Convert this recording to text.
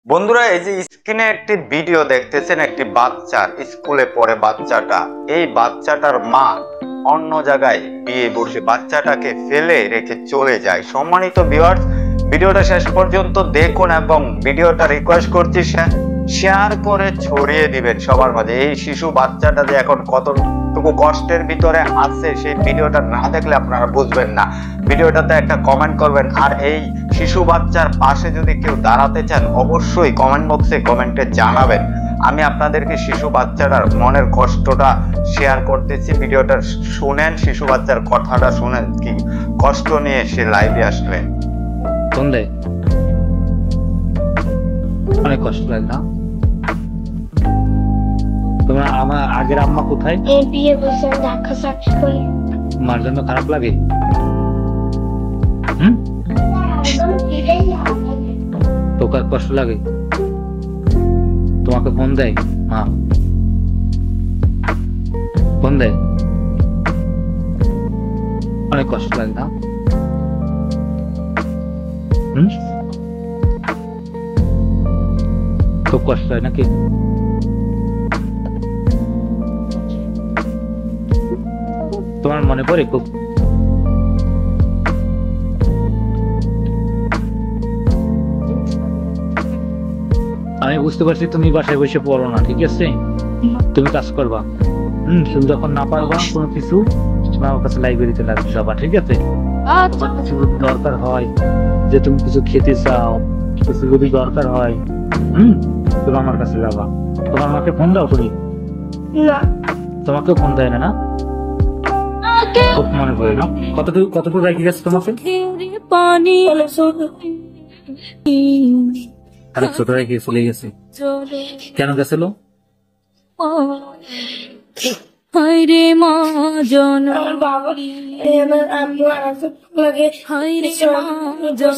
বন্ধুরা, এই যে স্ক্রিনে একটি ভিডিও দেখতেছেন, একটি বাচ্চার স্কুলে পড়ে বাচ্চাটা, এই বাচ্চাটার মা অন্য জায়গায় বিয়ে বসে বাচ্চাটাকে ফেলে রেখে চলে যায়। সম্মানিত ভিউয়ার্স, ভিডিওটা শেষ পর্যন্ত দেখুন এবং ভিডিওটা রিকোয়েস্ট করছি শেয়ার করে ছড়িয়ে দিবেন সবার মাঝে। এই শিশু বাচ্চাটা যে এখন কতটুকু কষ্টের ভিতরে আছে সেই ভিডিওটা না দেখলে আপনারা বুঝবেন না। ভিডিওটাতে একটা কমেন্ট করবেন, আর এই শিশু বাচ্চার পাশে যদি কেউ দাঁড়াতে চান অবশ্যই কমেন্ট বক্সে কমেন্টে জানাবেন। আমি আপনাদেরকে শিশু বাচ্চাটার মনের কষ্টটা শেয়ার করতেছি, ভিডিওটা শুনেন, শিশু বাচ্চার কথাটা শুনেন, কি কষ্ট নিয়ে সে লাইভে আসলেন। অনেক কষ্ট লাগে না? তোমার আমার আগের আম্মা কোথায়? বিয়ে বলছে ঢাকা চাকরি করে। মার জন্য খারাপ লাগে? তোকে কষ্ট লাগে? তোমাকে ফোন দেয় মা? ফোন দেয়? অনেক কষ্ট লাগে না? খুব কষ্ট হয় নাকি? তোমার মনে পড়ে খুব? আমি বুঝতে পারছি তুমি বাসায় বসে পড়ো না, ঠিক আছে? তুমি কাজ করবা, তুমি যখন না পারবা কোনো কিছু আমার কাছে লাইব্রেরিতে যাবা, ঠিক আছে? কিছু দরকার হয়, যে তুমি কিছু খেতে চাও, কিছু যদি দরকার হয়, তুমি আমার কাছে যাবা। তোমার মাকে ফোন দাও তুমি? না, তোমাকে ফোন দেয় না? না, খুব মনে পড়ে না? কতটুকু রেখে গেছে তোমাকে? অনেক ছোট রেখে চলে গেছে। কেন গেছিল? হায়রে মা জন বাবা আমার আম্মু লাগে হায়রে মা জন